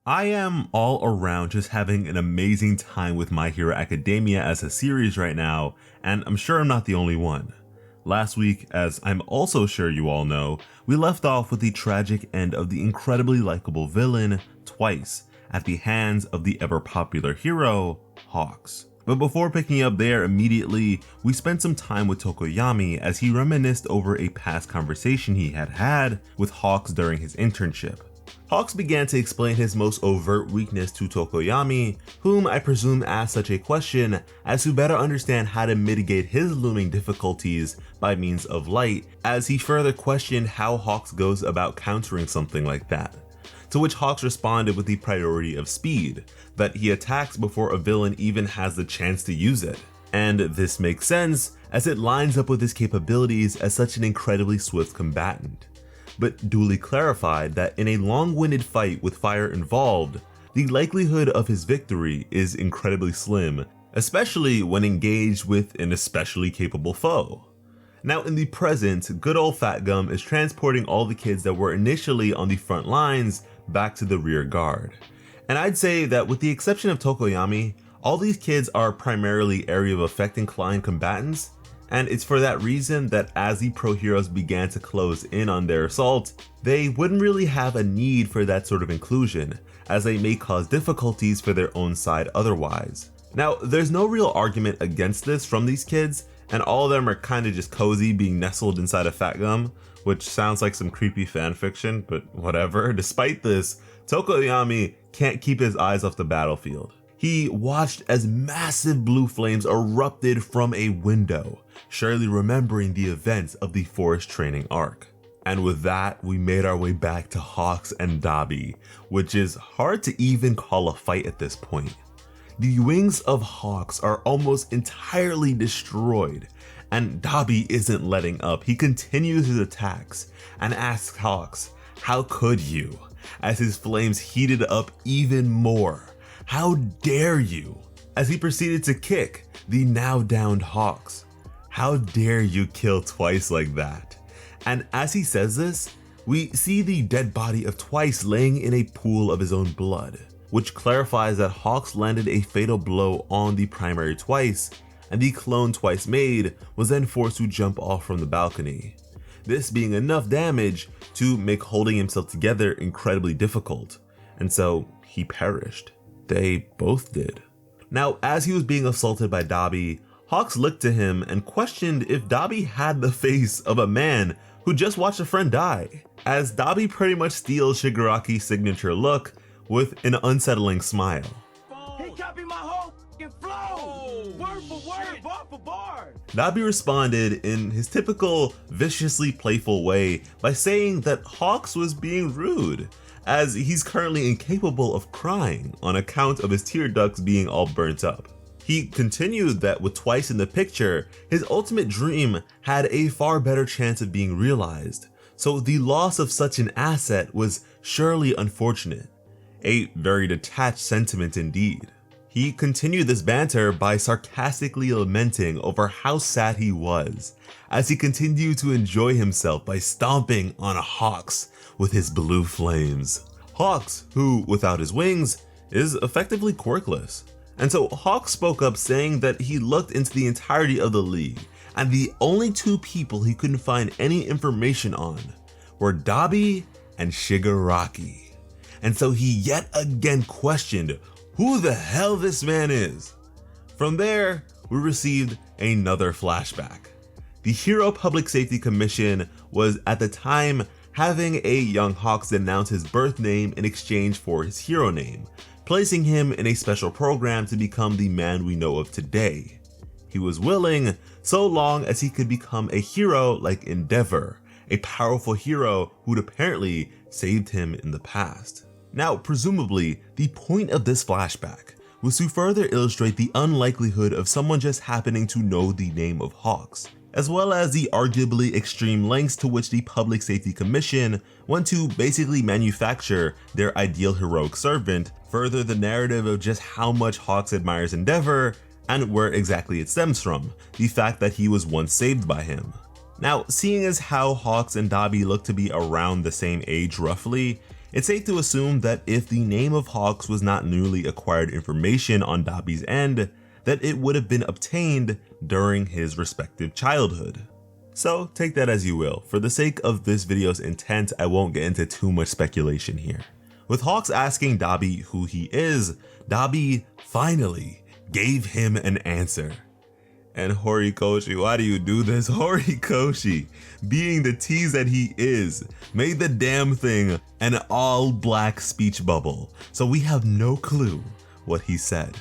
I am all around just having an amazing time with My Hero Academia as a series right now, and I'm sure I'm not the only one. Last week, as I'm also sure you all know, we left off with the tragic end of the incredibly likable villain, Twice, at the hands of the ever-popular hero, Hawks. But before picking up there immediately, we spent some time with Tokoyami as he reminisced over a past conversation he had had with Hawks during his internship. Hawks began to explain his most overt weakness to Tokoyami, whom I presume asked such a question as to better understand how to mitigate his looming difficulties by means of light, as he further questioned how Hawks goes about countering something like that. To which Hawks responded with the priority of speed, that he attacks before a villain even has the chance to use it. And this makes sense, as it lines up with his capabilities as such an incredibly swift combatant. But duly clarified that in a long-winded fight with fire involved, the likelihood of his victory is incredibly slim, especially when engaged with an especially capable foe. Now in the present, good old Fat Gum is transporting all the kids that were initially on the front lines back to the rear guard. And I'd say that with the exception of Tokoyami, all these kids are primarily area of effect inclined combatants, and it's for that reason that as the pro heroes began to close in on their assault, they wouldn't really have a need for that sort of inclusion, as they may cause difficulties for their own side otherwise. Now, there's no real argument against this from these kids, and all of them are kinda just cozy being nestled inside of Fat Gum, which sounds like some creepy fanfiction, but whatever. Despite this, Tokoyami can't keep his eyes off the battlefield. He watched as massive blue flames erupted from a window, surely remembering the events of the forest training arc. And with that, we made our way back to Hawks and Dabi, which is hard to even call a fight at this point. The wings of Hawks are almost entirely destroyed, and Dabi isn't letting up. He continues his attacks and asks Hawks, "How could you?" as his flames heated up even more. "How dare you?" as he proceeded to kick the now downed Hawks. "How dare you kill Twice like that?" And as he says this, we see the dead body of Twice laying in a pool of his own blood, which clarifies that Hawks landed a fatal blow on the primary Twice, and the clone Twice made was then forced to jump off from the balcony. This being enough damage to make holding himself together incredibly difficult, and so he perished. They both did. Now, as he was being assaulted by Dabi, Hawks looked to him and questioned if Dabi had the face of a man who just watched a friend die, as Dabi pretty much steals Shigaraki's signature look with an unsettling smile. He copied my whole flow! Word for word, bar for bar! Dabi responded in his typical viciously playful way by saying that Hawks was being rude, as he's currently incapable of crying on account of his tear ducts being all burnt up. He continued that with Twice in the picture, his ultimate dream had a far better chance of being realized, so the loss of such an asset was surely unfortunate. A very detached sentiment indeed. He continued this banter by sarcastically lamenting over how sad he was, as he continued to enjoy himself by stomping on Hawks with his blue flames. Hawks, who, without his wings, is effectively quirkless. And so Hawks spoke up saying that he looked into the entirety of the league, and the only two people he couldn't find any information on were Dabi and Shigaraki. And so he yet again questioned who the hell this man is. From there, we received another flashback. The Hero Public Safety Commission was at the time having a young Hawks announce his birth name in exchange for his hero name, placing him in a special program to become the man we know of today. He was willing, so long as he could become a hero like Endeavor, a powerful hero who'd apparently saved him in the past. Now, presumably, the point of this flashback was to further illustrate the unlikelihood of someone just happening to know the name of Hawks, as well as the arguably extreme lengths to which the Public Safety Commission went to basically manufacture their ideal heroic servant, further the narrative of just how much Hawks admires Endeavor and where exactly it stems from, the fact that he was once saved by him. Now, seeing as how Hawks and Dabi look to be around the same age roughly, It's safe to assume that if the name of Hawks was not newly acquired information on Dabi's end, that it would have been obtained during his respective childhood. So take that as you will. For the sake of this video's intent, I won't get into too much speculation here. With Hawks asking Dabi who he is, Dabi finally gave him an answer. And Horikoshi, why do you do this? Horikoshi, being the tease that he is, made the damn thing an all-black speech bubble, so we have no clue what he said.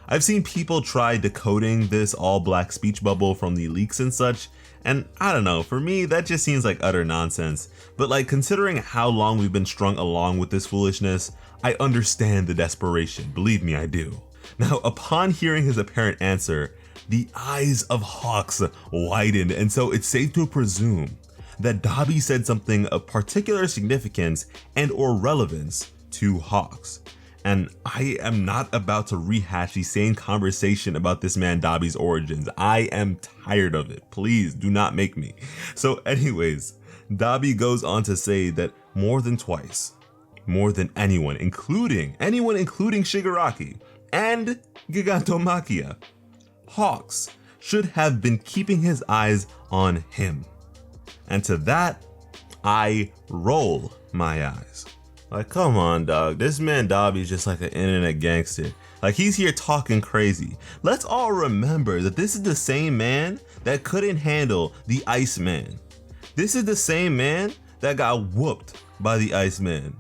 I've seen people try decoding this all-black speech bubble from the leaks and such, and I don't know, for me that just seems like utter nonsense. But like, considering how long we've been strung along with this foolishness, I understand the desperation, believe me, I do. Now, upon hearing his apparent answer, the eyes of Hawks widened, and so it's safe to presume that Dabi said something of particular significance and or relevance to Hawks. And I am not about to rehash the same conversation about this man Dabi's origins. I am tired of it. Please do not make me. So anyways, Dabi goes on to say that more than twice, more than anyone including Shigaraki and Gigantomachia, Hawks should have been keeping his eyes on him. And to that, I roll my eyes. Like, come on, dog. This man Dabi's just like an internet gangster. Like, he's here talking crazy. Let's all remember that this is the same man that couldn't handle the Iceman. This is the same man that got whooped by the Iceman.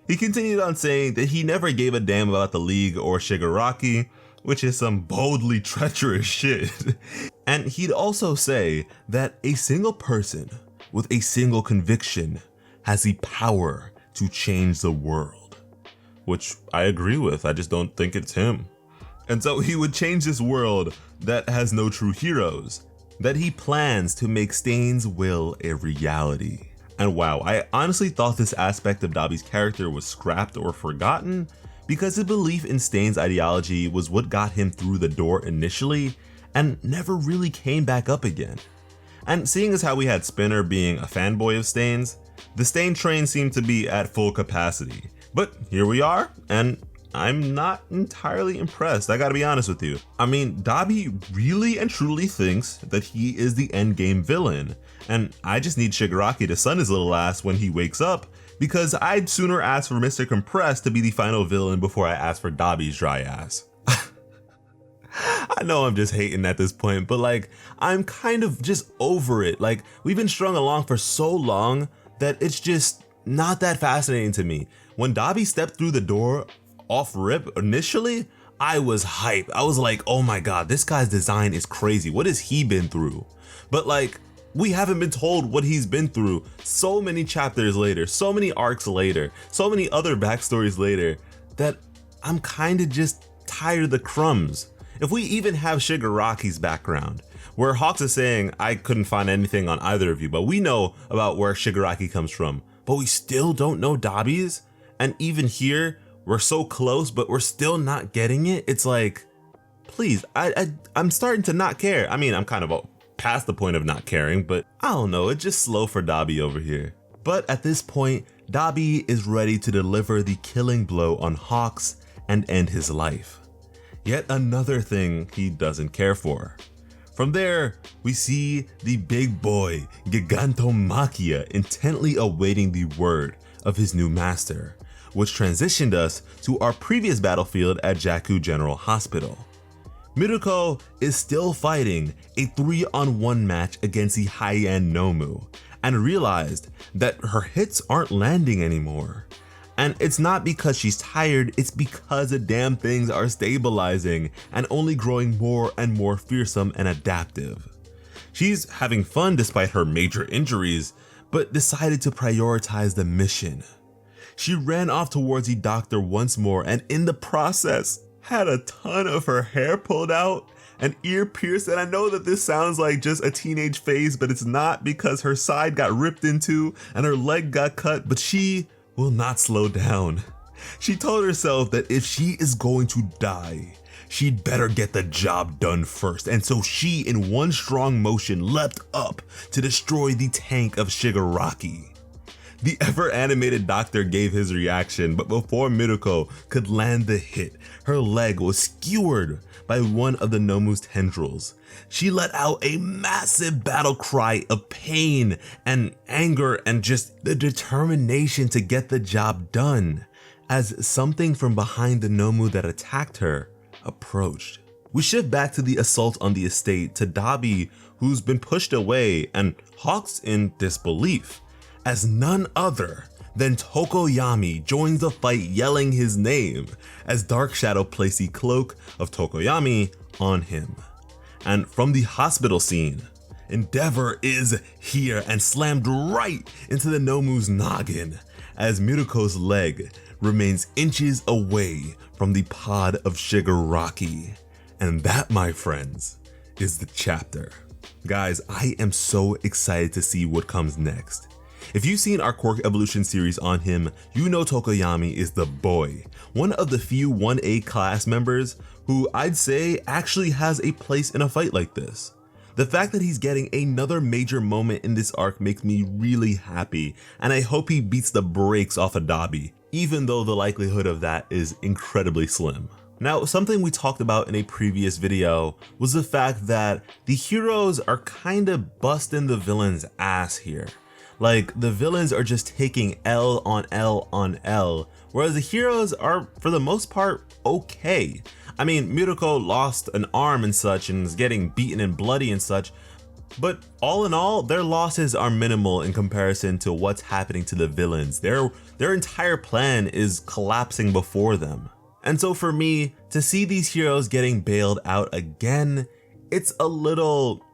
He continued on saying that he never gave a damn about the League or Shigaraki, which is some boldly treacherous shit. And he'd also say that a single person with a single conviction has the power to change the world, which I agree with. I just don't think it's him. And so he would change this world that has no true heroes, that he plans to make Stain's will a reality. And wow, I honestly thought this aspect of Dabi's character was scrapped or forgotten, because his belief in Stain's ideology was what got him through the door initially and never really came back up again. And seeing as how we had Spinner being a fanboy of Stain's, the Stain train seemed to be at full capacity. But here we are, and I'm not entirely impressed, I gotta be honest with you. I mean, Dabi really and truly thinks that he is the endgame villain, and I just need Shigaraki to sun his little ass when he wakes up, because I'd sooner ask for Mr. Compressed to be the final villain before I ask for Dabi's dry ass. I know I'm just hating at this point, but like, I'm kind of just over it. Like, we've been strung along for so long that it's just not that fascinating to me. When Dabi stepped through the door off rip initially, I was hyped. I was like, oh my god, this guy's design is crazy. What has he been through? But like, we haven't been told what he's been through so many chapters later, so many arcs later, so many other backstories later, that I'm kind of just tired of the crumbs. If we even have Shigaraki's background, where Hawks is saying, I couldn't find anything on either of you, but we know about where Shigaraki comes from, but we still don't know Dabi's, and even here, we're so close, but we're still not getting it. It's like, please, I'm starting to not care. I mean, I'm kind of past the point of not caring, but I don't know, it's just slow for Dabi over here. But at this point, Dabi is ready to deliver the killing blow on Hawks and end his life. Yet another thing he doesn't care for. From there, we see the big boy, Gigantomachia, intently awaiting the word of his new master, which transitioned us to our previous battlefield at Jakku General Hospital. Mirko is still fighting a 3-on-1 match against the high-end Nomu, and realized that her hits aren't landing anymore. And it's not because she's tired, it's because the damn things are stabilizing and only growing more and more fearsome and adaptive. She's having fun despite her major injuries, but decided to prioritize the mission. She ran off towards the doctor once more, and in the process, had a ton of her hair pulled out, an ear pierced, and I know that this sounds like just a teenage phase, but it's not, because her side got ripped into and her leg got cut, but she will not slow down. She told herself that if she is going to die, she'd better get the job done first, and so she, in one strong motion, leapt up to destroy the tank of Shigaraki. The ever-animated doctor gave his reaction, but before Mirko could land the hit, her leg was skewered by one of the Nomu's tendrils. She let out a massive battle cry of pain and anger and just the determination to get the job done, as something from behind the Nomu that attacked her approached. We shift back to the assault on the estate to Dabi, who's been pushed away, and Hawk's in disbelief, as none other than Tokoyami joins the fight yelling his name as Dark Shadow placed the cloak of Tokoyami on him. And from the hospital scene, Endeavor is here and slammed right into the Nomu's noggin as Mirko's leg remains inches away from the pod of Shigaraki. And that, my friends, is the chapter. Guys, I am so excited to see what comes next. If you've seen our Quirk Evolution series on him, you know Tokoyami is the boy, one of the few 1A class members who I'd say actually has a place in a fight like this. The fact that he's getting another major moment in this arc makes me really happy, and I hope he beats the brakes off of Dabi, even though the likelihood of that is incredibly slim. Now, something we talked about in a previous video was the fact that the heroes are kinda busting the villain's ass here. Like, the villains are just taking L on L on L, whereas the heroes are, for the most part, okay. I mean, Mirko lost an arm and such and is getting beaten and bloody and such, but all in all, their losses are minimal in comparison to what's happening to the villains. Their entire plan is collapsing before them. And so for me, to see these heroes getting bailed out again, it's a little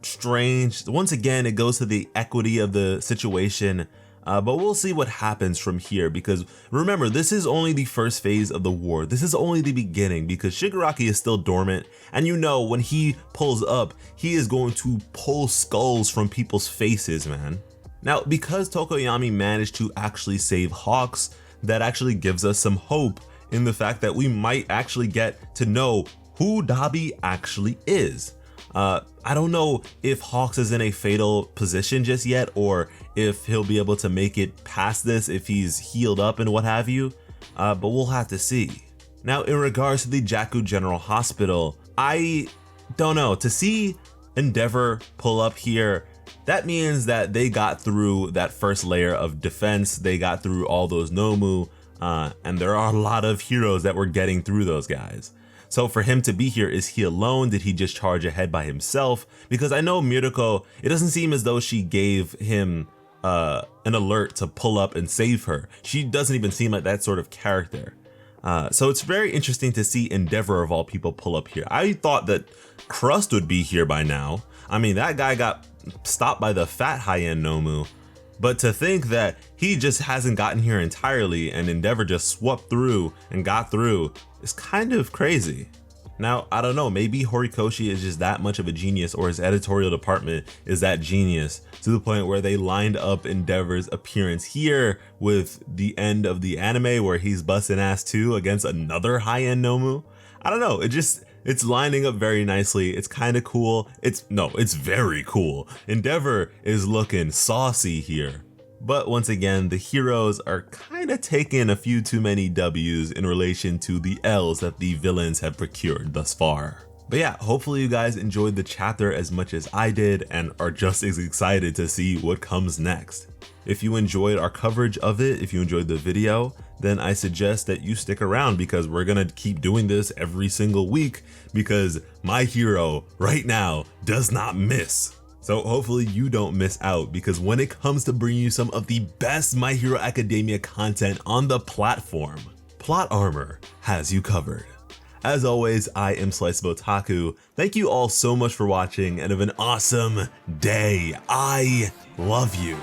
strange. Once again, it goes to the equity of the situation, but we'll see what happens from here, because remember, this is only the first phase of the war. This is only the beginning, because Shigaraki is still dormant, and you know when he pulls up, he is going to pull skulls from people's faces, man. Now, because Tokoyami managed to actually save Hawks, that actually gives us some hope in the fact that we might actually get to know who Dabi actually is. I don't know if Hawks is in a fatal position just yet, or if he'll be able to make it past this if he's healed up and what have you, but we'll have to see. Now, in regards to the Jakku General Hospital, I don't know. To see Endeavor pull up here, that means that they got through that first layer of defense, they got through all those Nomu, and there are a lot of heroes that were getting through those guys. So for him to be here, is he alone? Did he just charge ahead by himself? Because I know Mirko, it doesn't seem as though she gave him an alert to pull up and save her. She doesn't even seem like that sort of character. So it's very interesting to see Endeavor of all people pull up here. I thought that Crust would be here by now. I mean, that guy got stopped by the fat high-end Nomu, but to think that he just hasn't gotten here entirely and Endeavor just swept through and got through is kind of crazy. Now, I don't know, maybe Horikoshi is just that much of a genius, or his editorial department is that genius to the point where they lined up Endeavor's appearance here with the end of the anime where he's busting ass too against another high-end Nomu. I don't know, it's lining up very nicely. It's kind of cool. It's very cool. Endeavor is looking saucy here. But once again, the heroes are kind of taking a few too many W's in relation to the L's that the villains have procured thus far. But yeah, hopefully you guys enjoyed the chapter as much as I did and are just as excited to see what comes next. If you enjoyed our coverage of it, if you enjoyed the video, then I suggest that you stick around, because we're gonna keep doing this every single week, because my hero right now does not miss. So hopefully you don't miss out, because when it comes to bringing you some of the best My Hero Academia content on the platform, Plot Armor has you covered. As always, I am Slice of Otaku. Thank you all so much for watching, and have an awesome day. I love you.